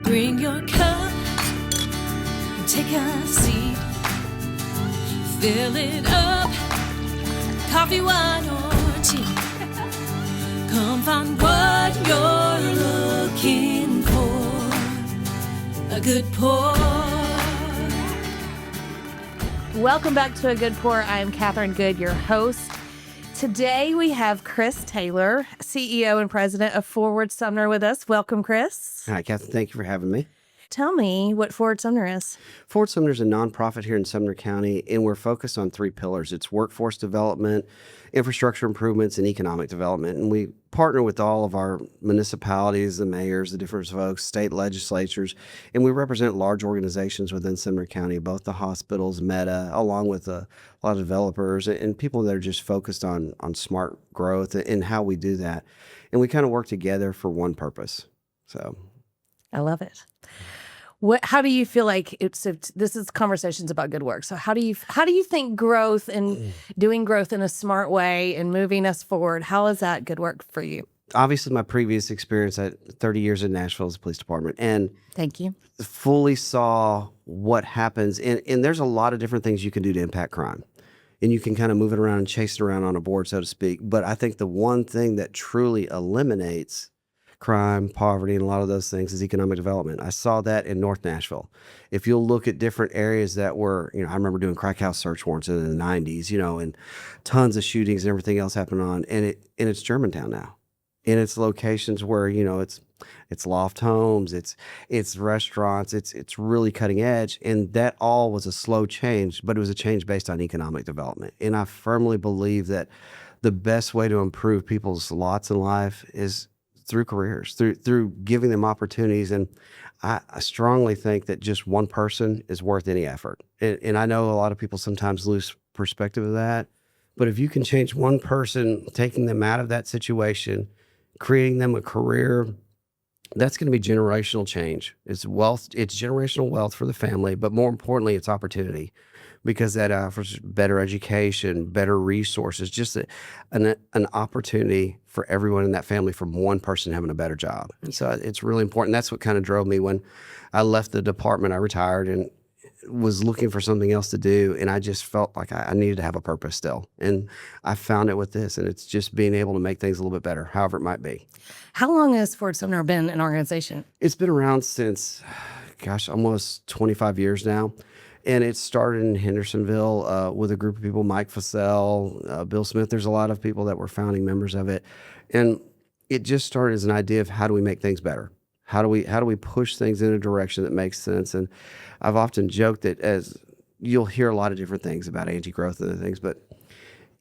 Bring your cup and take a seat. Fill it up, coffee, wine, or tea. Come find what you're looking for. A good pour. Welcome back to A Good Pour. I am Kathryn Good, your host. Today we have Chris Taylor, CEO and president of Forward Sumner with us. Welcome, Chris. Hi, Kathryn. Thank you for having me. Tell me what Forward Sumner is. Forward Sumner is a nonprofit here in Sumner County, and we're focused on three pillars. It's workforce development, infrastructure improvements, and economic development. And we partner with all of our municipalities, the mayors, the different folks, state legislatures, and we represent large organizations within Sumner County, both the hospitals, Meta, along with a lot of developers and people that are just focused on smart growth and how we do that. And we kind of work together for one purpose. So I love it. How do you feel like this is conversations about good work. So how do you think growth and doing growth in a smart way and moving us forward, how is that good work for you? Obviously, my previous experience at 30 years in Nashville as a police department, and thank you, fully saw what happens. And there's a lot of different things you can do to impact crime. And you can kind of move it around and chase it around on a board, so to speak. But I think the one thing that truly eliminates crime, poverty, and a lot of those things is economic development. I saw that in North Nashville. If you'll look at different areas that were, I remember doing crack house search warrants in the 90s, and tons of shootings and everything else happened on, and it's Germantown now. And it's locations where, it's loft homes, it's restaurants, it's really cutting edge. And that all was a slow change, but it was a change based on economic development. And I firmly believe that the best way to improve people's lots in life is through careers, through giving them opportunities. And I strongly think that just one person is worth any effort. And I know a lot of people sometimes lose perspective of that, but if you can change one person, taking them out of that situation, creating them a career, that's going to be generational change. It's wealth, it's generational wealth for the family, but more importantly, it's opportunity, because that offers better education, better resources, just an opportunity for everyone in that family from one person having a better job. And so it's really important. That's what kind of drove me when I left the department. I retired and was looking for something else to do. And I just felt like I needed to have a purpose still. And I found it with this. And it's just being able to make things a little bit better, however it might be. How long has Forward Sumner been an organization? It's been around since, almost 25 years now. And it started in Hendersonville with a group of people, Mike Fassell, Bill Smith. There's a lot of people that were founding members of it. And it just started as an idea of how do we make things better? How do we push things in a direction that makes sense? And I've often joked that as you'll hear a lot of different things about anti-growth and other things, but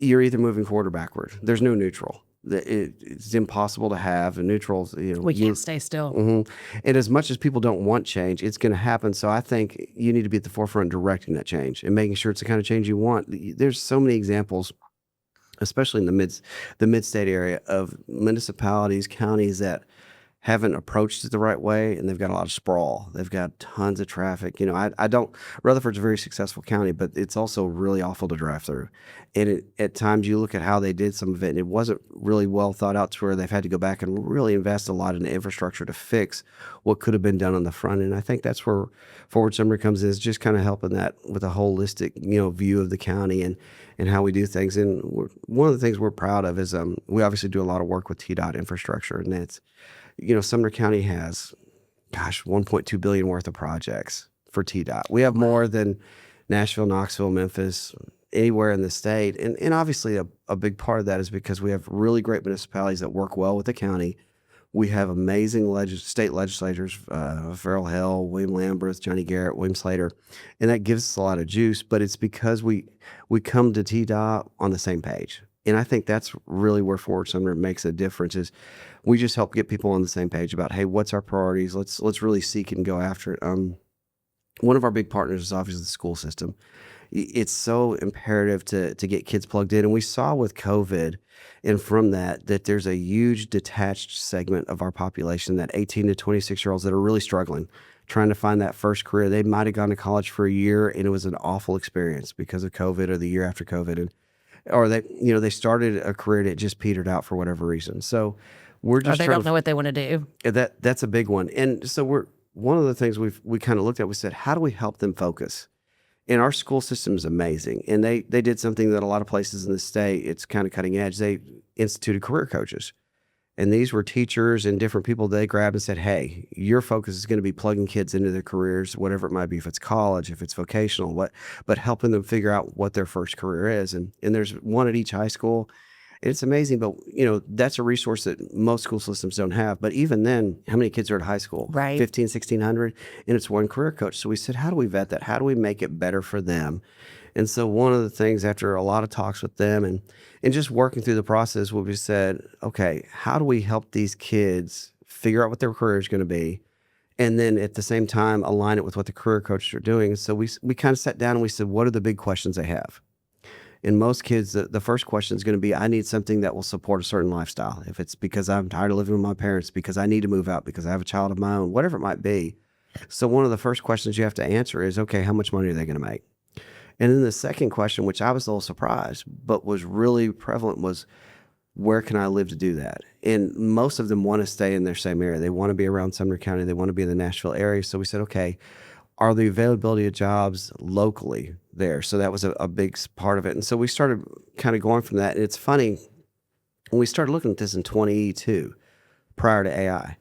you're either moving forward or backward. There's no neutral. It's impossible to have a neutral. We can't stay still. Mm-hmm. And as much as people don't want change, it's going to happen. So I think you need to be at the forefront directing that change and making sure it's the kind of change you want. There's so many examples, especially in the mid-state area, of municipalities, counties that haven't approached it the right way, and they've got a lot of sprawl. They've got tons of traffic. Rutherford's a very successful county, but it's also really awful to drive through. And at times you look at how they did some of it, and it wasn't really well thought out to where they've had to go back and really invest a lot in the infrastructure to fix what could have been done on the front end. I think that's where Forward Sumner comes in, is just kind of helping that with a holistic, view of the county and how we do things. And one of the things we're proud of is we obviously do a lot of work with TDOT infrastructure, and it's, Sumner County has, $1.2 billion worth of projects for TDOT. We have more than Nashville, Knoxville, Memphis, anywhere in the state. And obviously a big part of that is because we have really great municipalities that work well with the county. We have amazing state legislators, Farrell Hell, William Lamberth, Johnny Garrett, William Slater, and that gives us a lot of juice. But it's because we come to TDOT on the same page. And I think that's really where Forward Sumner makes a difference, is we just help get people on the same page about, hey, what's our priorities? Let's really seek and go after it. One of our big partners is obviously the school system. It's so imperative to get kids plugged in. And we saw with COVID, and from that there's a huge detached segment of our population, that 18 to 26-year-olds that are really struggling, trying to find that first career. They might have gone to college for a year, and it was an awful experience because of COVID or the year after COVID. Or they started a career that just petered out for whatever reason. So we're just or they don't know what they want to do. That's a big one. And so one of the things we kind of looked at, we said, how do we help them focus? And our school system is amazing. And they did something that a lot of places in the state, it's kind of cutting edge. They instituted career coaches. And these were teachers and different people they grabbed and said, hey, your focus is going to be plugging kids into their careers, whatever it might be, if it's college, if it's vocational, but helping them figure out what their first career is. And there's one at each high school. It's amazing, but that's a resource that most school systems don't have. But even then, how many kids are at high school? Right. 15, 1,600, and it's one career coach. So we said, how do we vet that? How do we make it better for them? And so one of the things, after a lot of talks with them and just working through the process, we said, okay, how do we help these kids figure out what their career is going to be? And then at the same time, align it with what the career coaches are doing. And so we kind of sat down and we said, what are the big questions they have? And most kids, the first question is going to be, I need something that will support a certain lifestyle. If it's because I'm tired of living with my parents, because I need to move out, because I have a child of my own, whatever it might be. So one of the first questions you have to answer is, okay, how much money are they going to make? And then the second question, which I was a little surprised, but was really prevalent, was, where can I live to do that? And most of them want to stay in their same area. They want to be around Sumner County. They want to be in the Nashville area. So we said, okay, are the availability of jobs locally there? So that was a big part of it. And so we started kind of going from that. And it's funny, when we started looking at this in 2022, prior to AI,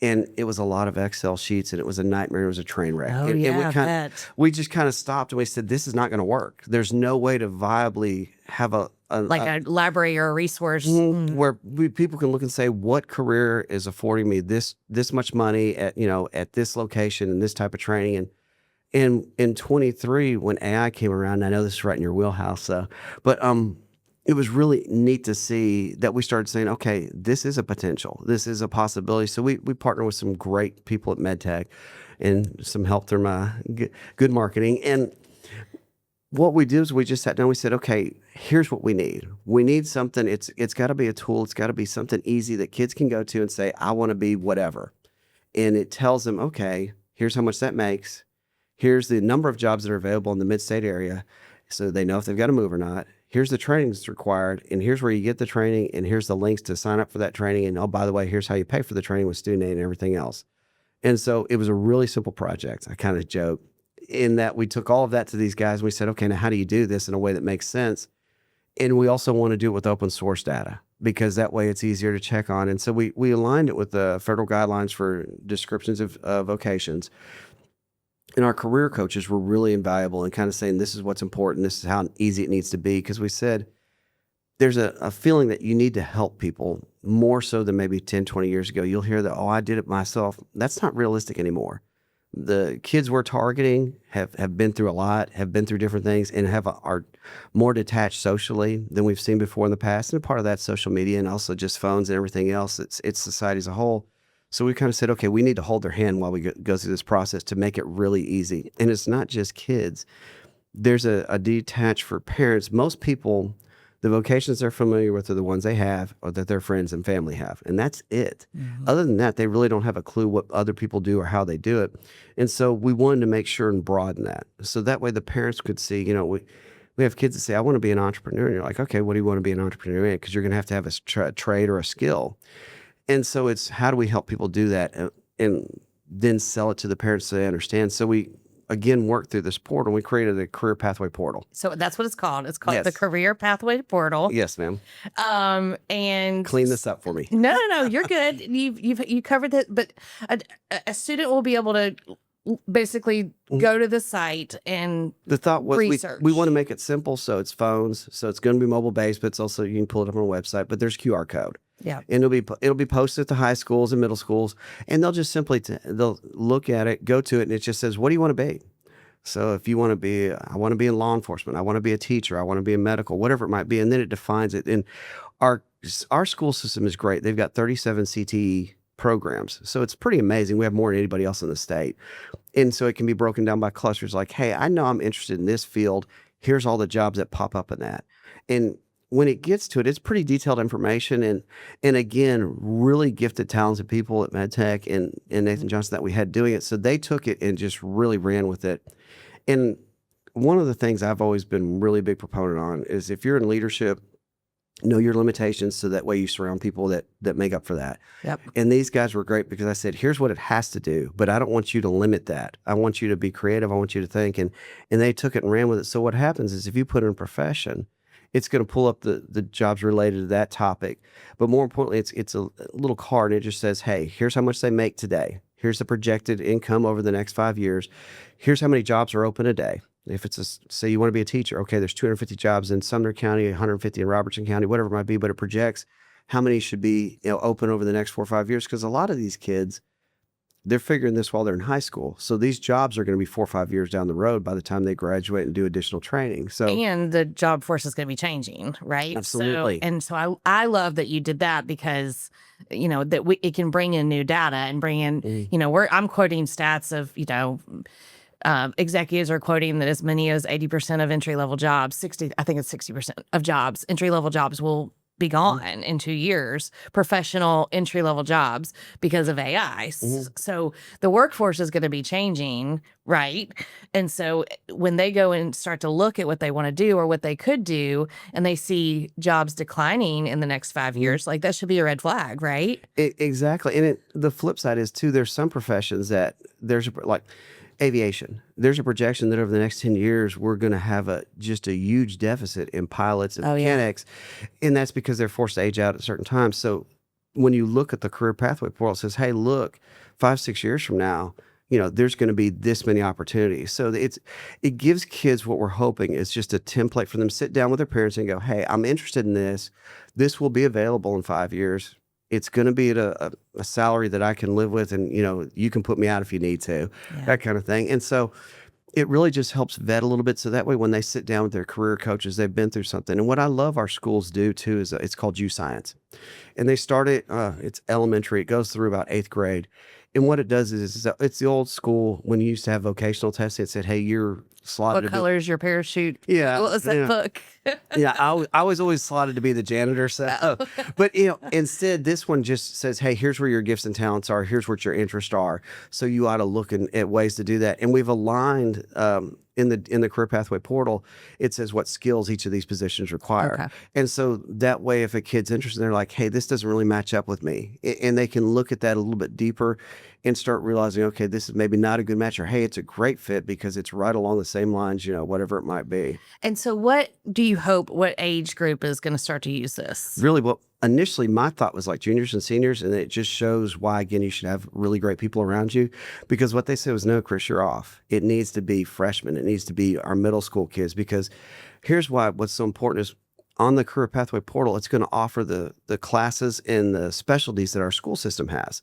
and it was a lot of Excel sheets, and it was a nightmare. It was a train wreck. Oh, and, yeah, and we just kind of stopped and we said, this is not going to work. There's no way to viably have a library or a resource where people can look and say, what career is affording me this much money at this location and this type of training. And in 23, when AI came around, I know this is right in your wheelhouse, but it was really neat to see that we started saying, okay, this is a potential. This is a possibility. So we partner with some great people at MedTech and some help through my good marketing. And what we did is we just sat down, we said, okay, here's what we need. We need something. It's got to be a tool. It's got to be something easy that kids can go to and say, I want to be whatever. And it tells them, okay, here's how much that makes. Here's the number of jobs that are available in the mid-state area, so they know if they've got to move or not. Here's the training that's required, and here's where you get the training, and here's the links to sign up for that training. And oh, by the way, here's how you pay for the training with student aid and everything else. And so it was a really simple project. I kind of joke in that we took all of that to these guys, and we said, okay, now how do you do this in a way that makes sense? And we also want to do it with open source data, because that way it's easier to check on. And so we aligned it with the federal guidelines for descriptions of vocations. And our career coaches were really invaluable in kind of saying, this is what's important. This is how easy it needs to be. Because we said, there's a feeling that you need to help people more so than maybe 10, 20 years ago. You'll hear that, oh, I did it myself. That's not realistic anymore. The kids we're targeting have been through a lot, have been through different things, and are more detached socially than we've seen before in the past. And part of that's social media and also just phones and everything else. It's society as a whole. So we kind of said, okay, we need to hold their hand while we go through this process to make it really easy. And it's not just kids. There's a detach for parents. Most people, the vocations they're familiar with are the ones they have or that their friends and family have. And that's it. Mm-hmm. Other than that, they really don't have a clue what other people do or how they do it. And so we wanted to make sure and broaden that. So that way the parents could see, we have kids that say, I want to be an entrepreneur. And you're like, okay, what do you want to be an entrepreneur in? Because you're going to have a trade or a skill. And so it's how do we help people do that and then sell it to the parents so they understand. So we, again, worked through this portal. We created a career pathway portal. So that's what it's called. It's called Yes. the Career Pathway Portal. Yes, ma'am. And Clean this up for me. No, you're good. You covered that, but a student will be able to basically go to the site and the thought was research. We want to make it simple, so it's phones, so it's going to be mobile based, but it's also you can pull it up on a website. But there's QR code. Yeah, and it'll be posted at the high schools and middle schools, and they'll just simply they'll look at it, go to it, and it just says, what do you want to be? So if you want to be, I want to be in law enforcement, I want to be a teacher, I want to be in medical, whatever it might be, and then it defines it. And our school system is great. They've got 37 CTE programs, so it's pretty amazing. We have more than anybody else in the state, and so it can be broken down by clusters. Like, hey, I know I'm interested in this field. Here's all the jobs that pop up in that, and when it gets to it, it's pretty detailed information. And again, really gifted, talented people at MedTech and Nathan Johnson that we had doing it. So they took it and just really ran with it. And one of the things I've always been really big proponent on is if you're in leadership Know your limitations so that way you surround people that make up for that. Yep. And these guys were great because I said, here's what it has to do, but I don't want you to limit that. I want you to be creative. I want you to think. And they took it and ran with it. So what happens is if you put in a profession, it's going to pull up the jobs related to that topic. But more importantly, it's a little card and it just says, hey, here's how much they make today. Here's the projected income over the next 5 years. Here's how many jobs are open a day. If it's say you want to be a teacher, okay, there's 250 jobs in Sumner County, 150 in Robertson County, whatever it might be, but it projects how many should be open over the next 4 or 5 years. Because a lot of these kids, they're figuring this while they're in high school. So these jobs are going to be 4 or 5 years down the road by the time they graduate and do additional training. So and the job force is going to be changing, right? Absolutely. So I love that you did that because that it can bring in new data and bring in I'm quoting stats of executives are quoting that as many as 80% of entry-level jobs, 60% of jobs, entry-level jobs will be gone in 2 years, professional entry-level jobs because of AI. So the workforce is going to be changing, right? And so when they go and start to look at what they want to do or what they could do, and they see jobs declining in the next 5 years, like that should be a red flag, right? Exactly. And the flip side is too, there's some professions that there's like aviation. There's a projection that over the next 10 years, we're going to have just a huge deficit in pilots and mechanics. And that's because they're forced to age out at certain times. So when you look at the career pathway portal, it says, hey, look, 5-6 years from now, there's going to be this many opportunities. So it gives kids what we're hoping is just a template for them to sit down with their parents and go, hey, I'm interested in this. This will be available in 5 years. It's going to be at a salary that I can live with, and you can put me out if you need to, that kind of thing. And so it really just helps vet a little bit. So that way, when they sit down with their career coaches, they've been through something. And what I love our schools do too is it's called U Science, and they start it. It's elementary. It goes through about 8th grade. And what it does is it's the old school when you used to have vocational testing. It said, hey, you're slotted. What color is your parachute? Yeah. What was that book? Yeah, I was always slotted to be the janitor. So, but instead, this one just says, "Hey, here's where your gifts and talents are. Here's what your interests are." So you ought to look at ways to do that. And we've aligned in the career pathway portal. It says what skills each of these positions require, Okay. and so that way, if a kid's interested, they're like, "Hey, this doesn't really match up with me," and they can look at that a little bit deeper and start realizing, okay, this is maybe not a good match, or hey, it's a great fit because it's right along the same lines, whatever it might be. And so what do you hope, what age group is going to start to use this? Really, well, initially my thought was like juniors and seniors, and it just shows why, again, you should have really great people around you, because what they said was, no, Chris, you're off. It needs to be freshmen. It needs to be our middle school kids, because here's what's so important is on the career pathway portal, it's going to offer the classes and the specialties that our school system has.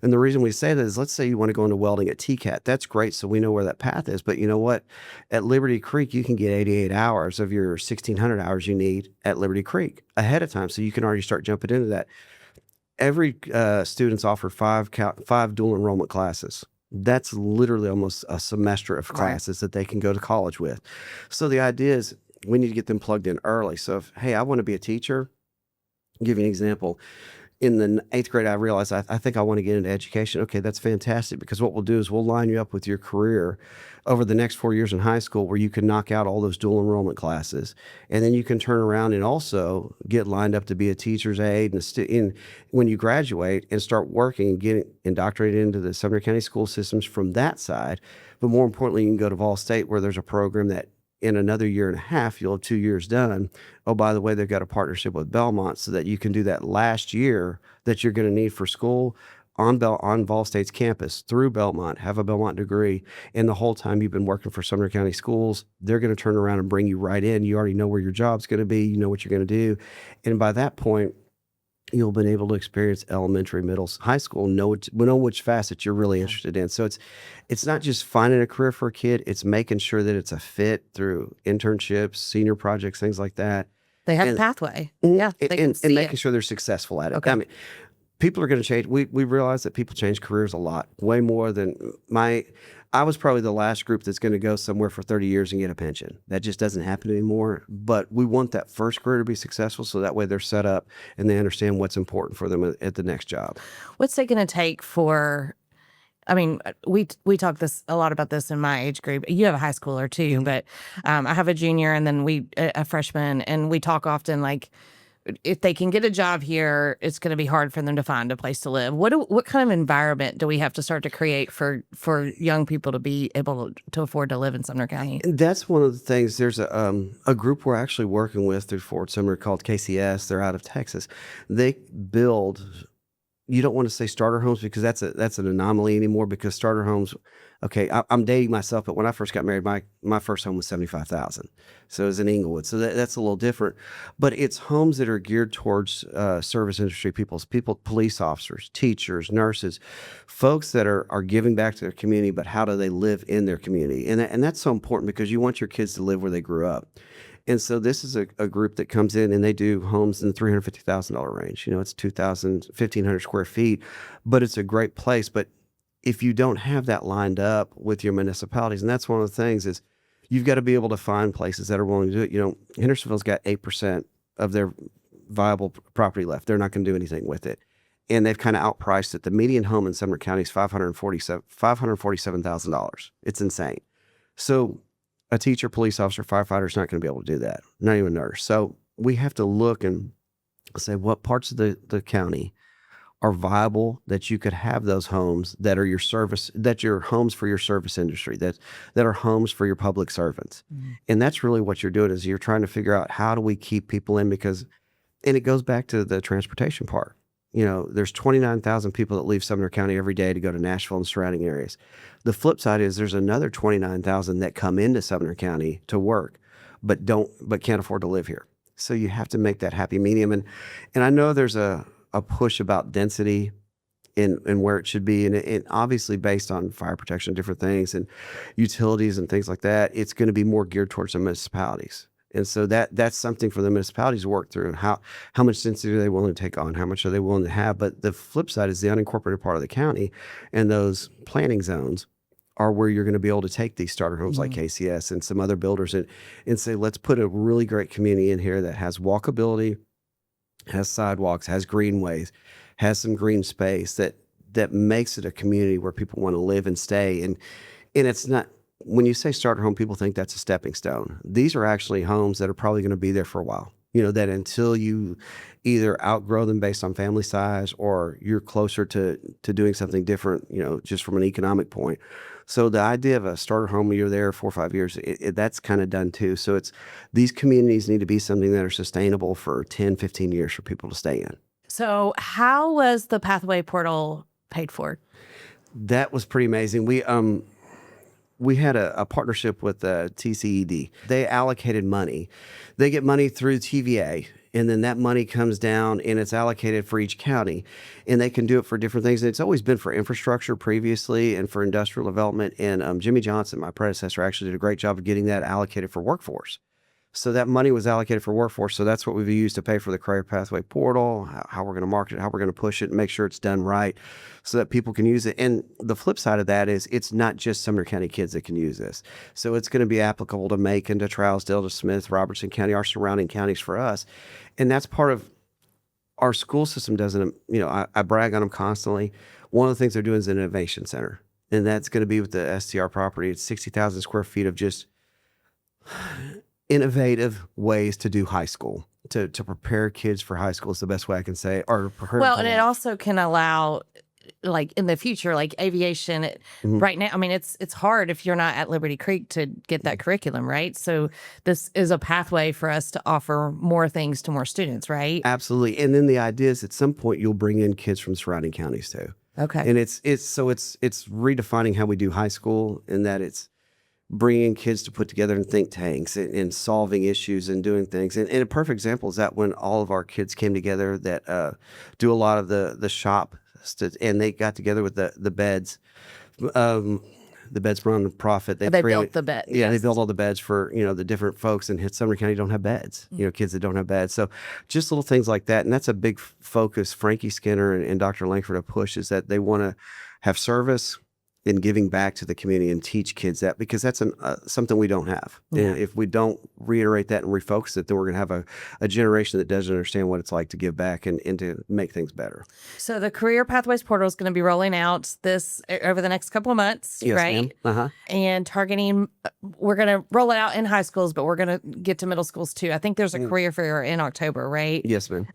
And the reason we say that is, let's say you want to go into welding at TCAT. That's great, so we know where that path is. But you know what? At Liberty Creek, you can get 88 hours of your 1,600 hours you need at Liberty Creek ahead of time, so you can already start jumping into that. Every student's offered five dual enrollment classes. That's literally almost a semester of classes that they can go to college with. So the idea is we need to get them plugged in early. So if, hey, I want to be a teacher, I'll give you an example. In the 8th grade, I realized I think I want to get into education. Okay, that's fantastic, because what we'll do is we'll line you up with your career over the next 4 years in high school, where you can knock out all those dual enrollment classes. And then you can turn around and also get lined up to be a teacher's aide and when you graduate and start working and getting indoctrinated into the Sumner County school systems from that side. But more importantly, you can go to Vol State, where there's a program that in another year and a half, you'll have 2 years done. Oh, by the way, they've got a partnership with Belmont so that you can do that last year that you're going to need for school on Vol State's campus through Belmont, have a Belmont degree. And the whole time you've been working for Sumner County Schools, they're going to turn around and bring you right in. You already know where your job's going to be. You know what you're going to do. And by that point, you'll have been able to experience elementary, middle, high school, know which facet you're really interested in. So it's not just finding a career for a kid, it's making sure that it's a fit through internships, senior projects, things like that. They have a pathway. Yeah. They can see and making it. sure they're successful at it. Okay. I mean, people are going to change. We realize that people change careers a lot, way more than I was probably the last group that's going to go somewhere for 30 years and get a pension. That just doesn't happen anymore. But we want that first career to be successful, so that way they're set up and they understand what's important for them at the next job. What's it going to take for, I mean, we talk a lot about this in my age group. You have a high schooler too, but I have a junior and then a freshman, and we talk often like, if they can get a job here, it's going to be hard for them to find a place to live. What kind of environment do we have to start to create for young people to be able to afford to live in Sumner County? And that's one of the things. There's a group we're actually working with through Forward Sumner called KCS. They're out of Texas. They build. You don't want to say starter homes because that's an anomaly anymore, because starter homes. Okay, I'm dating myself, but when I first got married, my first home was $75,000, so it was in Inglewood. So that's a little different, but it's homes that are geared towards service industry people, police officers, teachers, nurses, folks that are giving back to their community. But how do they live in their community? And that's so important, because you want your kids to live where they grew up. And so this is a group that comes in and they do homes in the $350,000 range. It's 1,500 square feet, but it's a great place. But if you don't have that lined up with your municipalities, and that's one of the things, is you've got to be able to find places that are willing to do it. Hendersonville's got 8% of their viable property left. They're not going to do anything with it. And they've kind of outpriced it. The median home in Sumner County is $547,000. It's insane. So a teacher, police officer, firefighter is not going to be able to do that, not even a nurse. So we have to look and say what parts of the county are viable, that you could have those homes that are your service, that your homes for your service industry, that are homes for your public servants. Mm-hmm. And that's really what you're doing, is you're trying to figure out how do we keep people in, and it goes back to the transportation part. There's 29,000 people that leave Sumner County every day to go to Nashville and surrounding areas. The flip side is there's another 29,000 that come into Sumner County to work, but can't afford to live here. So you have to make that happy medium. And I know there's a push about density in where it should be. And obviously based on fire protection and different things and utilities and things like that, it's going to be more geared towards the municipalities. And so that's something for the municipalities to work through. How much density are they willing to take on? How much are they willing to have? But the flip side is the unincorporated part of the county, and those planning zones are where you're going to be able to take these starter homes like KCS and some other builders and say, let's put a really great community in here that has walkability, has sidewalks, has greenways, has some green space that makes it a community where people want to live and stay. And it's not, when you say starter home, people think that's a stepping stone. These are actually homes that are probably going to be there for a while. That until you either outgrow them based on family size, or you're closer to doing something different, just from an economic point. So the idea of a starter home, you're there 4 or 5 years, that's kind of done too. So these communities need to be something that are sustainable for 10, 15 years for people to stay in. So how was the Pathway Portal paid for? That was pretty amazing. We had a partnership with TCED. They allocated money. They get money through TVA, and then that money comes down and it's allocated for each county, and they can do it for different things. And it's always been for infrastructure previously and for industrial development. And Jimmy Johnson, my predecessor, actually did a great job of getting that allocated for workforce. So that money was allocated for workforce. So that's what we've used to pay for the Career Pathway Portal, how we're going to market it, how we're going to push it, and make sure it's done right so that people can use it. And the flip side of that is it's not just Sumner County kids that can use this. So it's going to be applicable to Macon, to Trousdale, to Smith, Robertson County, our surrounding counties for us. And that's part of our school system doesn't, I brag on them constantly. One of the things they're doing is an innovation center. And that's going to be with the STR property. It's 60,000 square feet of just innovative ways to do high school, to prepare kids for high school is the best way I can say. Or well, and it also can allow, like in the future, like aviation. Right now, I mean, it's hard if you're not at Liberty Creek to get that curriculum, right? So this is a pathway for us to offer more things to more students, right? Absolutely. And then the idea is at some point you'll bring in kids from surrounding counties too. Okay. And it's redefining how we do high school, in that it's bringing kids to put together in think tanks and solving issues and doing things. And a perfect example is that when all of our kids came together that do a lot of the shop, and they got together with the beds. The beds for nonprofit. They built the bed. Yeah, they built all the beds for, the different folks in Sumner County don't have beds, kids that don't have beds. So just little things like that. And that's a big focus. Frankie Skinner and Dr. Langford have pushed, is that they want to have service in giving back to the community and teach kids that, because that's something we don't have. Yeah. And if we don't reiterate that and refocus it, then we're going to have a generation that doesn't understand what it's like to give back and to make things better. So the Career Pathways Portal is going to be rolling out over the next couple of months, Yes, right? ma'am. Uh-huh. And targeting, we're going to roll it out in high schools, but we're going to get to middle schools too. I think there's a career fair in October, right? Yes, ma'am.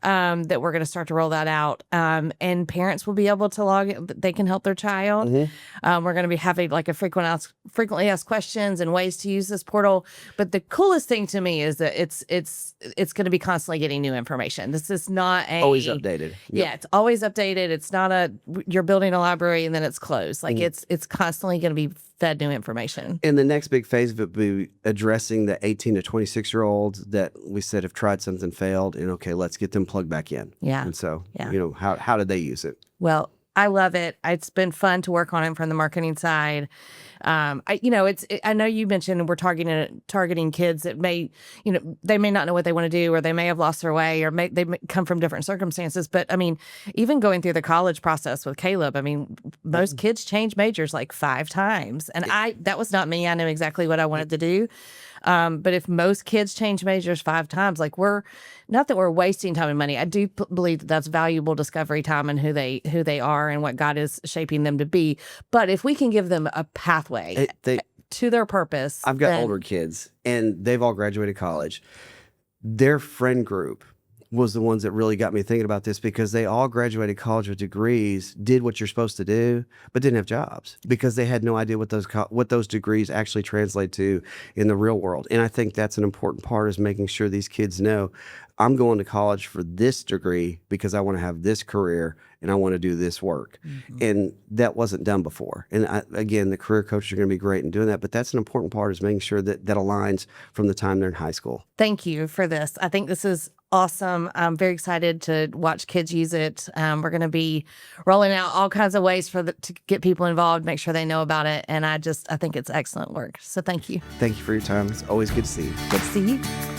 That we're going to start to roll that out. And parents will be able to log in, they can help their child. We're going to be having like a frequently asked questions and ways to use this portal. But the coolest thing to me is that it's going to be constantly getting new information. This is not Always updated. Yeah, it's always updated. It's not you're building a library and then it's closed. Like it's constantly going to be fed new information. And the next big phase of it will be addressing the 18 to 26-year-olds that we said have tried something, failed, and okay, let's get them plugged back in. Yeah. And so, Yeah. How did they use it? Well, I love it. It's been fun to work on it from the marketing side. I know you mentioned we're targeting kids that they may not know what they want to do, or they may have lost their way, or they may come from different circumstances. But I mean, even going through the college process with Caleb, I mean, most kids change majors like 5 times, and that was not me. I knew exactly what I wanted to do. But if most kids change majors 5 times, like not that we're wasting time and money. I do believe that that's valuable discovery time and who they are and what God is shaping them to be. But if we can give them a pathway to their purpose. I've got older kids and they've all graduated college. Their friend group was the ones that really got me thinking about this, because they all graduated college with degrees, did what you're supposed to do, but didn't have jobs because they had no idea what those degrees actually translate to in the real world. And I think that's an important part, is making sure these kids know, I'm going to college for this degree because I want to have this career and I want to do this work. And that wasn't done before. And again, the career coaches are going to be great in doing that, but that's an important part, is making sure that aligns from the time they're in high school. Thank you for this. I think this is awesome. I'm very excited to watch kids use it. We're going to be rolling out all kinds of ways to get people involved, make sure they know about it. And I think it's excellent work. So thank you. Thank you for your time. It's always good to see you. Good to see you.